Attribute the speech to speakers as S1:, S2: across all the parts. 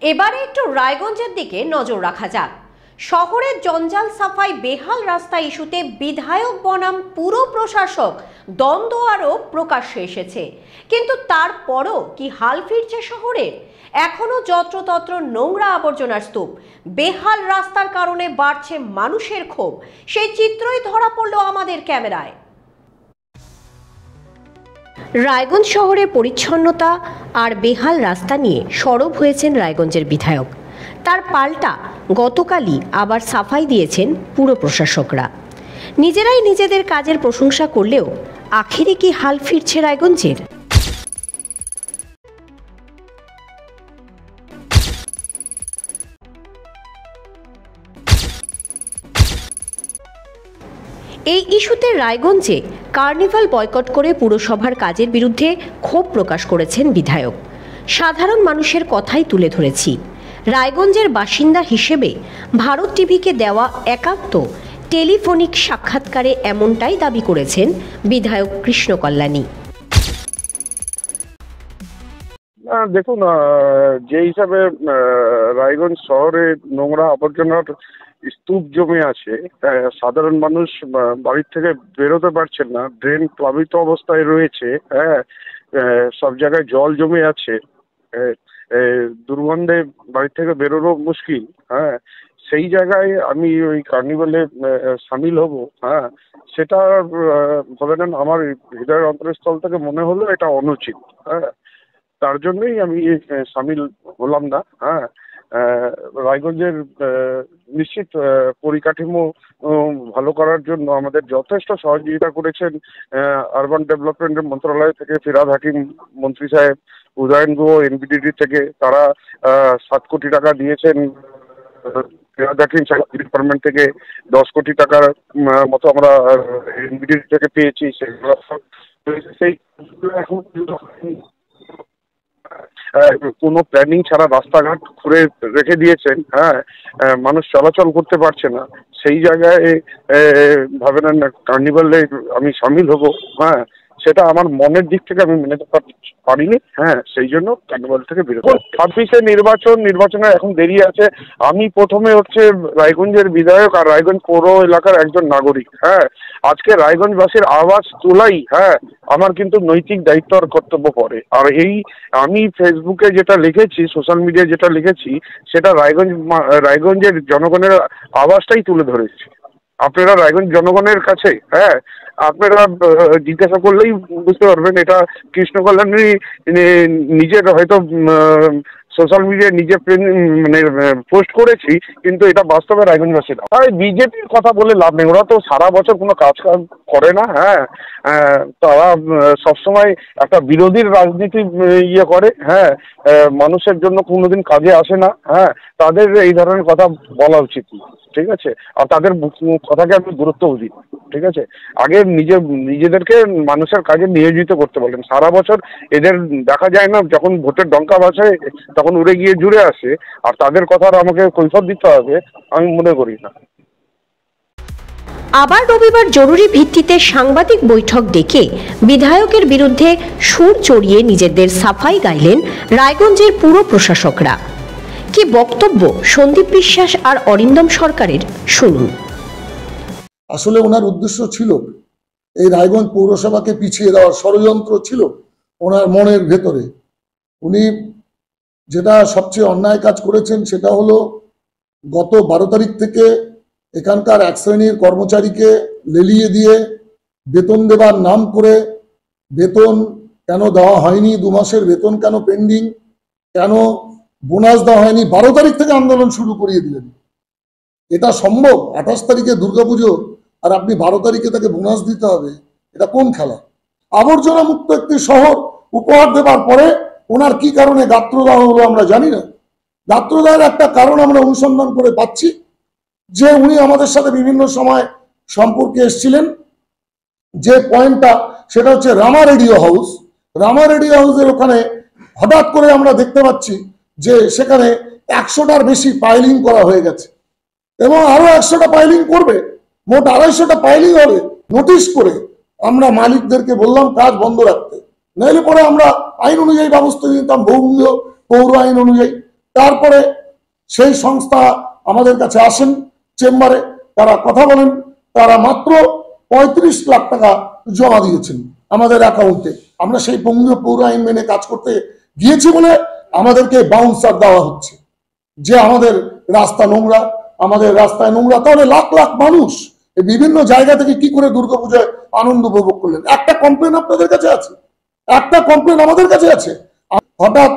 S1: এবারে একটু রায়গঞ্জের দিকে নজর রাখা যাক। শহরের জঞ্জাল সাফাই বেহাল রাস্তা ইস্যুতে বিধায়ক বনাম পুর প্রশাসক দ্বন্দ্ব আরও প্রকাশ্যে এসেছে। কিন্তু তারপরও কি হাল ফিরছে শহরের? এখনো যত্রতত্র নোংরা আবর্জনার স্তূপ, বেহাল রাস্তার কারণে বাড়ছে মানুষের ক্ষোভ। সেই চিত্রই ধরা পড়লো আমাদের ক্যামেরায়। রায়গঞ্জ শহরের পরিচ্ছন্নতা আর বেহাল রাস্তা নিয়ে সরব হয়েছেন রায়গঞ্জের বিধায়ক। তার পাল্টা গতকালই আবার সাফাই দিয়েছেন পুর প্রশাসকরা। নিজেরাই নিজেদের কাজের প্রশংসা করলেও আখেরে কি হাল ফিরছে রায়গঞ্জের? এই ইস্যুতে রায়গঞ্জে কার্নিভাল বয়কট করে পুরসভার কাজের বিরুদ্ধে ক্ষোভ প্রকাশ করেছেন বিধায়ক। সাধারণ মানুষের কথাই তুলে ধরেছি। রায়গঞ্জের বাসিন্দা হিসেবে ভারত টিভিকে দেওয়া একান্ত টেলিফোনিক সাক্ষাৎকারে এমনটাই দাবি করেছেন বিধায়ক কৃষ্ণ কল্যাণী।
S2: দেখুন, যে হিসাবে রায়গঞ্জ শহরে নোংরা আবর্জনার স্তূপ জমে আছে, সাধারণ মানুষ বাড়ির থেকে বেরোতে পারছেন না, ড্রেন প্লাবিত অবস্থায় রয়েছে, সব জায়গায় জল জমে আছে, দুর্গন্ধে বাড়ি থেকে বেরোনো মুশকিল। সেই জায়গায় আমি ওই কার্নিভালে সামিল হব, সেটা ধরে নেন আমার হৃদয়ের অন্তরস্থল থেকে মনে হলো এটা অনুচিত। তার জন্যই আমি সামিল হলাম না। রায়গঞ্জের নিশ্চিত পরিকাঠামো ভালো করার জন্য আমাদের যথেষ্ট সহযোগিতা করেছেন আরবান ডেভেলপমেন্ট মন্ত্রণালয় থেকে ফিরহাদ হাকিম মন্ত্রী সাহেব, উদয়ন গুহ এনবিডিডি থেকে তারা 7 কোটি টাকা দিয়েছেন। ফিরহাদ হাকিম ডিপার্টমেন্ট থেকে 10 কোটি টাকার মতো আমরা এনবিডিডি থেকে পেয়েছি। সেই এখন কোনো প্ল্যানিং ছাড়া রাস্তাঘাট খুঁড়ে রেখে দিয়েছেন, মানুষ চলাচল করতে পারছে না। সেই জায়গায় ভাবে নেন কার্নিভালে আমি সামিল হব, সেটা আমার মনের দিক থেকে আমি মেনে পারিনি। সেই জন্য কার্নিভাল থেকে বেরোবো। 26-এ নির্বাচনের এখন দেরি আছে। আমি প্রথমে হচ্ছে রায়গঞ্জের বিধায়ক আর রায়গঞ্জ পৌর এলাকার একজন নাগরিক। আজকে রায়গঞ্জবাসীর আওয়াজ তোলাই আমার কিন্তু নৈতিক দায়িত্ব আর কর্তব্য পড়ে। আর এই আমি ফেসবুকে যেটা লিখেছি, সোশ্যাল মিডিয়ায় যেটা লিখেছি, সেটা রায়গঞ্জের জনগণের আওয়াজটাই তুলে ধরেছি। আপনারা রায়গঞ্জ জনগণের কাছে আপনারা জিজ্ঞাসা করলেই বুঝতে পারবেন। এটা কৃষ্ণ কল্যাণী নিজের হয়তো সোশ্যাল মিডিয়ায় নিজে মানে পোস্ট করেছি, কিন্তু এটা বাস্তবে রায়গঞ্জবাসীরা। বিজেপির কথা বলে লাভ নেই, ওরা তো সারা বছর কোনো কাজ করে না। তারা সবসময় একটা বিরোধীর রাজনীতি করে, মানুষের জন্য কোনোদিন কাজে আসে না। তাদের এই ধরনের কথা বলা উচিত, ঠিক আছে? আর তাদের কথাকে আমি গুরুত্ব দিই, ঠিক আছে? আগে নিজেদেরকে মানুষের কাজে নিয়োজিত করতে বলেন। সারা বছর এদের দেখা যায় না, যখন ভোটের ডঙ্কা বাজায় তখন উড়ে গিয়ে জুড়ে আসে, আর তাদের কথার আমাকে কৈফিয়ত দিতে হবে আমি মনে করি না।
S1: আবার রবিবার জরুরি ভিত্তিতে সাংবাদিক বৈঠক ডেকে বিধায়কের বিরুদ্ধে সুর চড়িয়ে নিজেদের সাফাই গাইলেন রায়গঞ্জের পুর প্রশাসকরা। কি বক্তব্য সন্দীপ বিশ্বাস আর অরিন্দম সরকারের, শুনুন।
S3: আসলে ওনার উদ্দেশ্য ছিল এই রায়গঞ্জ পৌরসভাকে পিছিয়ে দেওয়ার ষড়যন্ত্র ছিল ওনার মনের ভেতরে। উনি যেটা সবচেয়ে অন্যায় কাজ করেছেন সেটা হলো গত 12 তারিখ থেকে এখানকার এক শ্রেণীর কর্মচারীকে লেলিয়ে দিয়ে বেতন দেবার নাম করে বেতন কেন দেওয়া হয়নি, 2 মাসের বেতন কেন পেন্ডিং, কেন বোনাস দেওয়া হয়নি, 12 তারিখ থেকে আন্দোলন শুরু করিয়ে দিলেন। এটা সম্ভব? 28 তারিখে দুর্গাপুজো আর আপনি 12 তারিখে তাকে বোনাস দিতে হবে? এটা কোন খেলা? আবর্জনা মুক্ত একটি শহর উপহার দেবার পরে ওনার কি কারণে গাত্রদাহ হলো আমরা জানি না। গাত্রদাহের একটা কারণ আমরা অনুসন্ধান করে পাচ্ছি যে উনি আমাদের সাথে বিভিন্ন সময় সম্পর্কে এসেছিলেন। যে পয়েন্টটা সেটা হচ্ছে রামা রেডিও হাউস। রামা রেডিও হাউসের ওখানে হঠাৎ করে আমরা দেখতে পাচ্ছি যে সেখানে 100টার বেশি পাইলিং করা হয়ে গেছে এবং আরো 100টা পাইলিং করবে, মোট 250টা পাইলিং হবে। নোটিশ করে আমরা মালিকদেরকে বললাম কাজ বন্ধ রাখতে, নাহলে পরে আমরা আইন অনুযায়ী ব্যবস্থা নিতাম, পৌর আইন অনুযায়ী। তারপরে সেই সংস্থা আমাদের কাছে আসেন চেম্বারে, তারা কথা বলেন, তারা মাত্র 35 লাখ টাকা জমা দিয়েছেন আমাদের অ্যাকাউন্টে। আমরা সেই বঙ্গীয় পৌর আইন মেনে কাজ করতে গিয়েছি বলে আমাদেরকে বাউন্সার দেওয়া হচ্ছে যে আমাদের রাস্তা নোংরা, আমাদের রাস্তায় নোংরা। তাহলে লাখ লাখ মানুষ এই বিভিন্ন জায়গা থেকে কি করে দুর্গাপূজায় আনন্দ উপভোগ করলেন? একটা কমপ্লেন আপনাদের কাছে আছে, একটা কমপ্লেন আমাদের কাছে আছে। হঠাৎ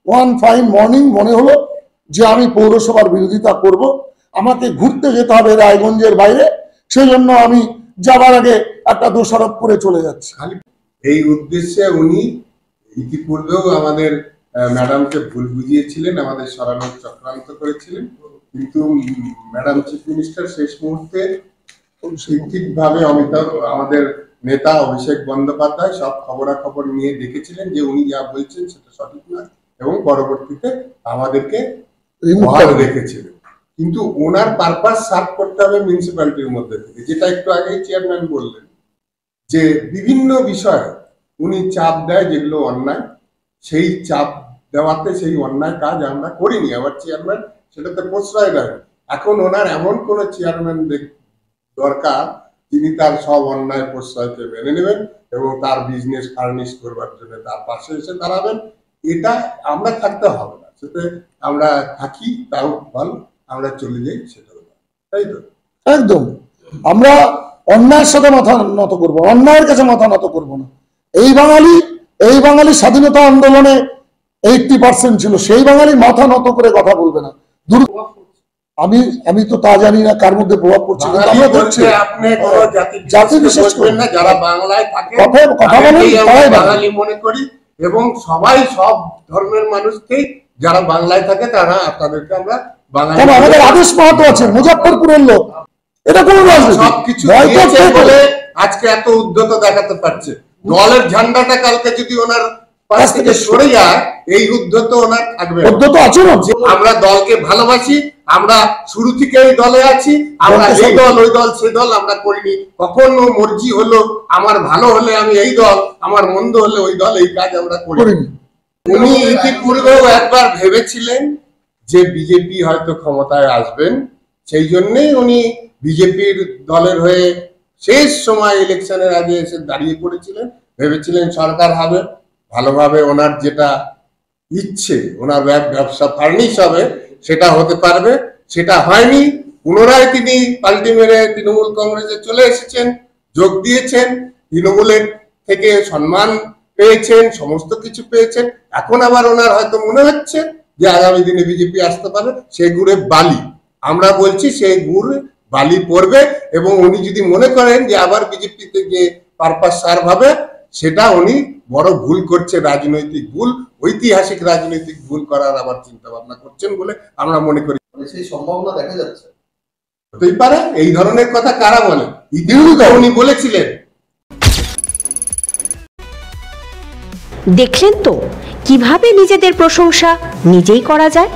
S3: ওয়ান ফাইন মর্নিং মনে হলো যে আমি পৌরসভার বিরোধিতা করব, আমাকে ঘুরতে যেতে হবে রায়গঞ্জের বাইরে, সেই জন্য আমি যাবার আগে একটা দোষারোপ করে চলে যাচ্ছি।
S4: এই উদ্দেশ্যে উনি ইতিপূর্বেও আমাদের ম্যাডামকে ভুল বুঝিয়েছিলেন, আমাদের সরানোর চক্রান্ত করেছিলেন, কিন্তু ম্যাডাম চিফ মিনিস্টার শেষ মুহূর্তে ঠিকভাবে আমাদের নেতা অভিষেক বন্দ্যোপাধ্যায় সব খবরাখবর নিয়ে দেখেছিলেন যে উনি যা বলছেন সেটা সঠিক না, এবং পরবর্তীতে আমাদেরকে রেখেছিলেন। কিন্তু ওনার পারপাস সার্ভ করতে হবে মিউনিসিপ্যালিটির মধ্যে থেকে, যেটা একটু আগেই চেয়ারম্যান বললেন যে বিভিন্ন বিষয়ে উনি চাপ দেয় যেগুলো অন্যায়, সেই চাপ দেওয়াতে সেই অন্যায় কাজ আমরা করিনি। আবার চেয়ারম্যান সেটাতে প্রশ্রয় দেয়। এখন ওনার এমন কোন চেয়ারম্যান দরকার যিনি তার সব অন্যায় প্রশ্রয়কে মেনে নেবেন এবং তার বিজনেস ফার্নিশ করবার জন্য তার পাশে এসে দাঁড়াবেন। এটা আমরা থাকতে হবে না, সেটা আমরা থাকি তাও ভালো, আমরা চলে যাই সেটা, তাই তো?
S3: একদম। আমরা অন্যায়ের সাথে মাথা নত করবো, অন্যায়ের কাছে মাথা নত করবো না। এই বাঙালি স্বাধীনতা আন্দোলনে 80% ছিল, সেই বাঙালি মাথা নত করে কথা বলবে না। আমি তো তা জানি না কার মধ্যে প্রভাব পড়ছে, জাতি বিশেষ করে
S4: না, যারা বাংলায় থাকে
S3: কথা বলেন
S4: বাঙালি মনে করি, এবং সবাই সব ধর্মের মানুষকেই যারা বাংলায় থাকে তারা আপনাদেরকে আমরা বাঙালি।
S3: আমাদের আদেশ মাহাতো আছে, মুজাফফরপুরের লোক, এটা কোন
S4: সবকিছু বলে আজকে এত উদ্যত দেখাতে পারছে। দলের ঝান্ডাটা কালকে যদি ওনার পাশ থেকে সরে যায়, এই উদ্যত ওনার থাকবে। আমরা দলকে ভালোবাসি, আমরা শুরু থেকে এই দলে আছি, আমরা এই দল ওই দল সে দল আমরা করিনি। কখনো মর্জি হলো আমার ভালো হলে আমি এই দল, আমার মন্দ হলে ওই দল, এই কাজ আমরা করিনি। উনি ইতিপূর্বেও একবার ভেবেছিলেন যে বিজেপি হয়তো ক্ষমতায় আসবেন, সেই জন্যই উনি বিজেপির দলের হয়ে শেষ সময় ইলেকশনের আগে এসে দাঁড়িয়ে পড়েছিলেন। ভেবেছিলেন সরকার হবে, ভালোভাবে ওনার যেটা ইচ্ছে, ওনার ব্যবসা ফার্নিশ হবে, সেটা হতে পারবে। সেটা হয়নি। পুনরায় তিনি পাল্টি মেরে তৃণমূল কংগ্রেসে চলে এসেছেন, যোগ দিয়েছেন, তৃণমূলের থেকে সম্মান পেয়েছেন, সমস্ত কিছু পেয়েছেন। এখন আবার ওনার হয়তো মনে হচ্ছে যে আগামী দিনে বিজেপি আসতে পারে, সেই গুড়ে বালি, আমরা বলছি সেই গুড় বালি পড়বে। এবং উনি যদি মনে করেন যে আবার বিজেপিতে যে পারপাস সার্ভ হবে, সেটা উনি বড় ভুল করছে, রাজনৈতিক ভুল, ঐতিহাসিক রাজনৈতিক ভুল করার আবার চিন্তা ভাবনা করছেন বলে আমরা মনে করি।
S5: সেই সম্ভাবনা দেখা যাচ্ছে,
S4: হতেই পারে। এই ধরনের কথা কারা বলে? উনি বলেছিলেন।
S1: দেখলেন তো কিভাবে নিজেদের প্রশংসা নিজেই করা যায়,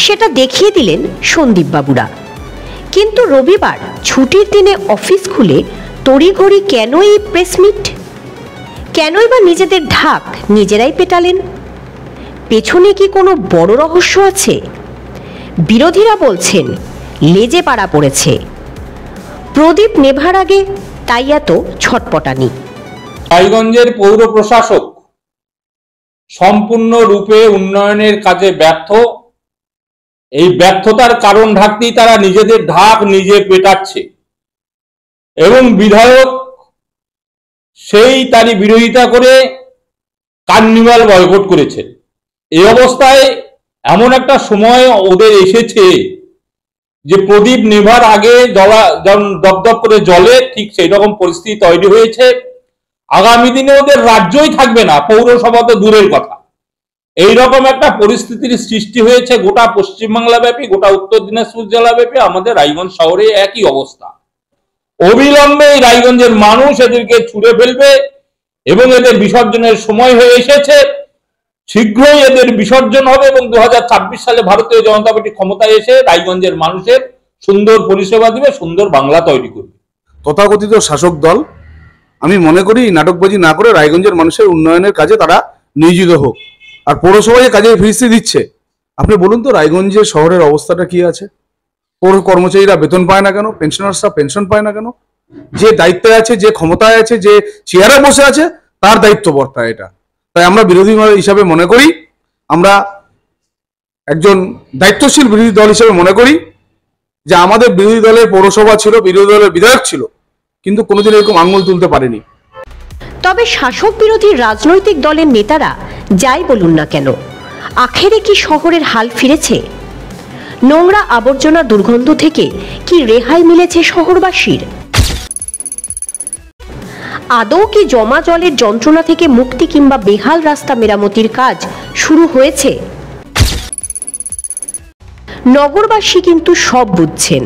S1: সেটা দেখিয়ে দিলেন সন্দীপ বাবুরা। কিন্তু রবিবার ছুটির দিনে অফিস খুলে তড়িঘড়ি কেন এই প্রেস মিট? কেনই বা নিজেদের ঢাক নিজেরাই পেটালেন? পেছনে কি কোনো বড় রহস্য আছে? বিরোধীরা বলছেন লেজে পাড়া পড়েছে, প্রদীপ নেভার আগে তাই এত ছটপটানি।
S6: রায়গঞ্জের পৌর প্রশাসক সম্পূর্ণরূপে উন্নয়নের কাজে ব্যর্থ। এই ব্যর্থতার কারণ ঢাকতেই তারা নিজেদের ঢাক নিজে পেটাচ্ছে এবং বিধায়ক সেই তারই বিরোধিতা করে কার্নিভাল বয়কট করেছেন। এই অবস্থায় এমন একটা সময় ওদের এসেছে যে প্রদীপ নেভার আগে দপদপ করে জলে, ঠিক সেই রকম পরিস্থিতি তৈরি হয়েছে। আগামী দিনে ওদের রাজ্যই থাকবে না, পৌরসভা তো দূরের কথা। এইরকম একটা পরিস্থিতির সৃষ্টি হয়েছে গোটা পশ্চিমবাংলা ব্যাপী, গোটা উত্তর দিনাজপুর জেলা ব্যাপী, আমাদের রায়গঞ্জ শহরে একই অবস্থা। অবিলম্বে এই রায়গঞ্জের মানুষ এদেরকে ছুঁড়ে ফেলবে এবং এদের বিসর্জনের সময় হয়ে এসেছে। শীঘ্রই এদের বিসর্জন হবে এবং 2026 সালে ভারতীয় জনতা পার্টি ক্ষমতায় এসে রায়গঞ্জের মানুষের সুন্দর পরিষেবা দিবে, সুন্দর বাংলা তৈরি করবে।
S7: তথাকথিত শাসক দল আমি মনে করি নাটকবাজি না করে রায়গঞ্জের মানুষের উন্নয়নের কাজে তারা নিয়োজিত হোক। আর পৌরসভা যে কাজে ফিরিয়ে দিচ্ছে, আপনি বলুন তো রায়গঞ্জে শহরের অবস্থাটা কি আছে? পৌর কর্মচারীরা বেতন পায় না কেন? পেনশনার্সরা পেনশন পায় না কেন? যে দায়িত্বে আছে, যে ক্ষমতায় আছে, যে চেয়ারে বসে আছে, তার দায়িত্ব বর্তায় এটা। তাই আমরা বিরোধী হিসাবে মনে করি, আমরা একজন দায়িত্বশীল বিরোধী দল হিসেবে মনে করি যে আমাদের বিরোধী দলের পৌরসভা ছিল, বিরোধী দলের বিধায়ক ছিল, কিন্তু কোনোদিন এরকম আঙুল তুলতে পারেনি।
S1: তবে শাসক বিরোধী রাজনৈতিক দলের নেতারা যাই বলুন না কেন, আখেরে কি শহরের হাল ফিরেছে? নোংরা আবর্জনা দুর্গন্ধ থেকে কি রেহাই মিলেছে শহরবাসীর? আদৌ কি জমা জলের যন্ত্রণা থেকে মুক্তি কিংবা বেহাল রাস্তা মেরামতির কাজ শুরু হয়েছে? নগরবাসী কিন্তু সব বুঝছেন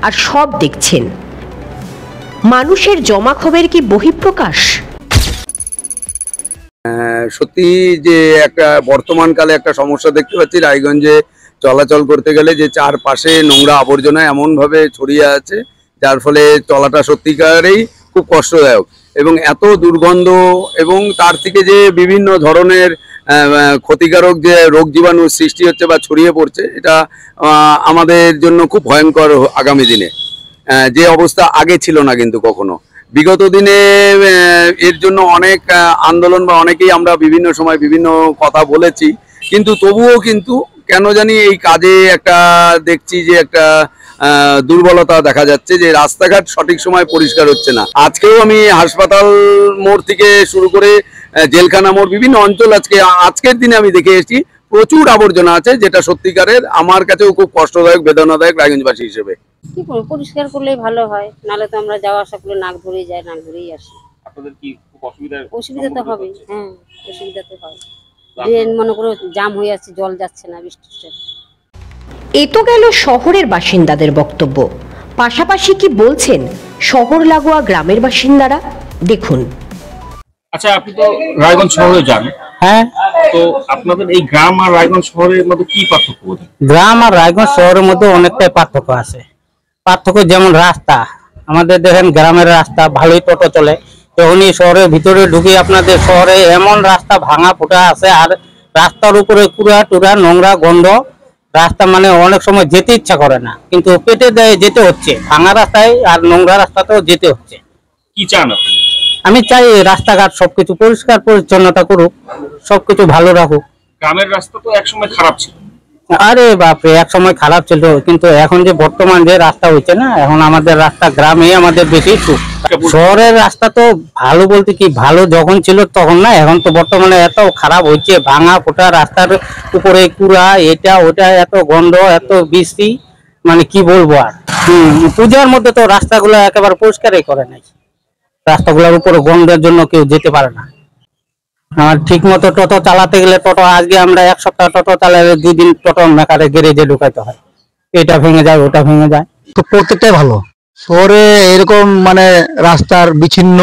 S1: আর সব দেখছেন। মানুষের জমাক্ষোভের কি বহিঃপ্রকাশ?
S5: সত্যি যে একটা বর্তমানকালে একটা সমস্যা দেখতে পাচ্ছি রায়গঞ্জে চলাচল করতে গেলে, যে চারপাশে নোংরা আবর্জনা এমনভাবে ছড়িয়ে আছে যার ফলে চলাটা সত্যিকারেই খুব কষ্টদায়ক, এবং এত দুর্গন্ধ এবং তার থেকে যে বিভিন্ন ধরনের ক্ষতিকারক যে রোগ জীবাণু সৃষ্টি হচ্ছে বা ছড়িয়ে পড়ছে, এটা আমাদের জন্য খুব ভয়ঙ্কর আগামী দিনে। যে অবস্থা আগে ছিল না কিন্তু কখনো। বিগত দিনে এর জন্য অনেক আন্দোলন বা অনেকেই আমরা বিভিন্ন সময় বিভিন্ন কথা বলেছি, কিন্তু তবুও কিন্তু কেন জানি এই কাজে একটা দেখছি যে একটা দুর্বলতা দেখা যাচ্ছে, যে রাস্তাঘাট সঠিক সময় পরিষ্কার হচ্ছে না। আজকেও আমি হাসপাতাল মোড় থেকে শুরু করে জেলখানা মোড় বিভিন্ন অঞ্চল আজকের দিনে আমি দেখে এসেছি প্রচুর আবর্জনা আছে, যেটা সত্যিকারের আমার কাছেও খুব কষ্টদায়ক, বেদনাদায়ক রায়গঞ্জবাসী হিসেবে।
S8: কি করবো, পরিষ্কার করলেই ভালো হয়, নাহলে তো আমরা যাওয়া আসা করে নাক ধরেই যাই, নাক ধরেই আসি।
S6: আপনাদের কি খুব
S8: অসুবিধা তো হবে, হ্যাঁ অসুবিধা তো হবে। ড্রেন মনে করো জাম হয়ে যাচ্ছে, জল যাচ্ছে না বৃষ্টির।
S1: এ তো গেল শহরের বাসিন্দাদের বক্তব্য। পাশাপাশি কি বলছেন শহর লাগোয়া গ্রামের বাসিন্দারা, দেখুন।
S6: আচ্ছা, আপনি তো রায়গঞ্জ শহরে যান,
S9: হ্যাঁ,
S6: তো আপনাদের এই গ্রাম আর রায়গঞ্জ শহরের মধ্যে কি পার্থক্য?
S9: গ্রাম আর রায়গঞ্জ শহরের মধ্যে অনেকটাই পার্থক্য আছে। পার্থক্য যেমন রাস্তা, আমাদের দেখেন গ্রামের রাস্তা ভালোই টোটো চলে, যখনই শহরের ভিতরে ঢুকি আপনাদের শহরে এমন রাস্তা ভাঙা ফোটা আছে, আর রাস্তার উপরে কুড়া টুরা নোংরা গন্ধ, রাস্তা মানে অনেক সময় যেতে ইচ্ছা করে না, কিন্তু পেটে দেয় যেতে হচ্ছে, ভাঙা রাস্তায় আর নোংরা রাস্তাতেও যেতে হচ্ছে।
S6: কি চান?
S9: আমি চাই রাস্তাঘাট সবকিছু পরিষ্কার পরিচ্ছন্নতা করুক, সবকিছু ভালো রাখুক।
S6: গ্রামের রাস্তা তো একসময় খারাপ ছিল।
S9: আরে বাপরে, এক সময় খারাপ ছিল, কিন্তু এখন যে বর্তমান যে রাস্তা হয়েছে না, এখন আমাদের রাস্তা গ্রামে আমাদের বেশি সুখ। শহরের রাস্তা তো ভালো বলতে কি, ভালো যখন ছিল তখন না, এখন তো বর্তমানে এত খারাপ হচ্ছে, ভাঙা ফোটা রাস্তার উপরে কুড়া, এটা ওটা, এত গন্ধ, এত বৃষ্টি, মানে কি বলবো আর। পূজার মধ্যে তো রাস্তাগুলো একেবারে পরিষ্কারই করে নাই, রাস্তাগুলোর উপরে গন্ধের জন্য কেউ যেতে পারে না। আর ঠিক মতো টোটো চালাতে গেলে, টোটো আজকে আমরা এক সপ্তাহ টোটো চালালে 2 দিন টোটো মেকারে গ্যারেজে ঢুকাইতে হয়, এটা ভেঙে যায় ওটা ভেঙে যায়।
S10: তো প্রত্যেকটাই ভালো। শহরে এরকম মানে রাস্তার বিচ্ছিন্ন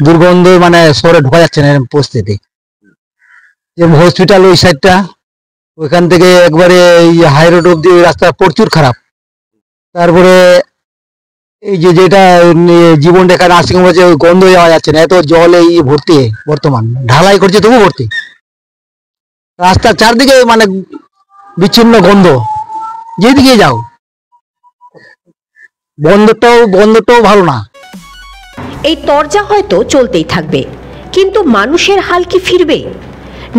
S10: দুর্গন্ধ, মানে শহরে ঢোকা যাচ্ছে না এরকম পরিস্থিতি। যেমন হসপিটাল ওই সাইডটা, ওইখান থেকে একবারে হাই রোড অব্দি রাস্তা প্রচুর খারাপ। তারপরে এই যেটা জীবন রেখা নার্সিং হোম আছে, ওই গন্ধ যাওয়া যাচ্ছে না, এত জল এই ভর্তি, বর্তমান ঢালাই করছে তবু ভর্তি। রাস্তার চারদিকে মানে বিচ্ছিন্ন গন্ধ, যেদিকে যাও। বন্ধটাও ভালো না।
S1: এই তরজা হয়তো চলতেই থাকবে, কিন্তু মানুষের হাল কি ফিরবে?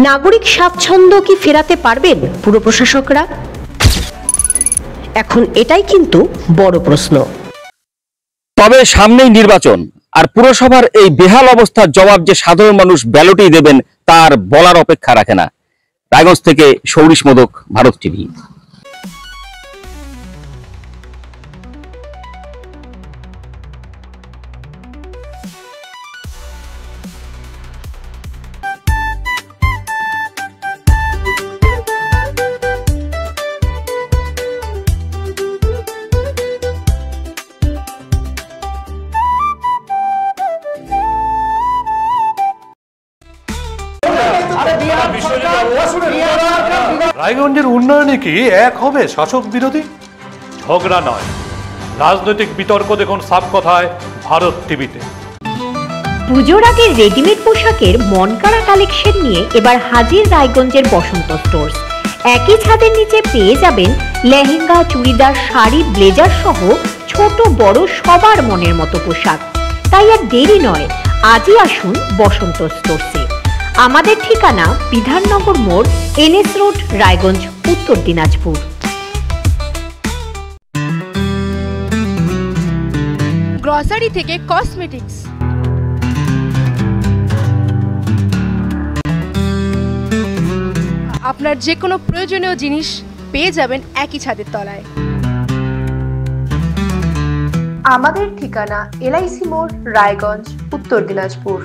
S1: নাগরিক স্বাচ্ছন্দ্য কি ফেরাতে পারবেন পুর প্রশাসকরা? এখন এটাই কিন্তু বড় প্রশ্ন।
S11: তবে সামনেই নির্বাচন, আর পুরসভার এই বেহাল অবস্থার জবাব যে সাধারণ মানুষ ব্যালটেই দেবেন তার বলার অপেক্ষা রাখে না। রায়গঞ্জ থেকে সৌরিশ মোদক, ভারত টিভি।
S12: রায়গঞ্জের উন্নয়নে কি এক হবে শাসক বিরোধী? ঝগড়া নয়, রাজনৈতিক বিতর্ক দেখুন সাব কথায় ভারত টিভিতে।
S1: পুজোর আগে রেডিমেড পোশাকের মনকাড়া কালেকশন নিয়ে এবার হাজির রায়গঞ্জের বসন্ত স্টোর্স। একই ছাদের নিচে পেয়ে যাবেন লেহেঙ্গা, চুড়িদার, শাড়ি, ব্লেজার সহ ছোট বড় সবার মনের মতো পোশাক। তাই আর দেরি নয়, আজই আসুন বসন্ত স্টোরসে। আমাদের ঠিকানা বিধাননগর মোড়, NS রোড, রায়গঞ্জ, উত্তর দিনাজপুর।
S13: গ্রসারি থেকে কসমেটিক্স, আপনার যে কোনো প্রয়োজনীয় জিনিস পেয়ে যাবেন একই ছাদের তলায়। আমাদের ঠিকানা LIC মোড়, রায়গঞ্জ, উত্তর দিনাজপুর।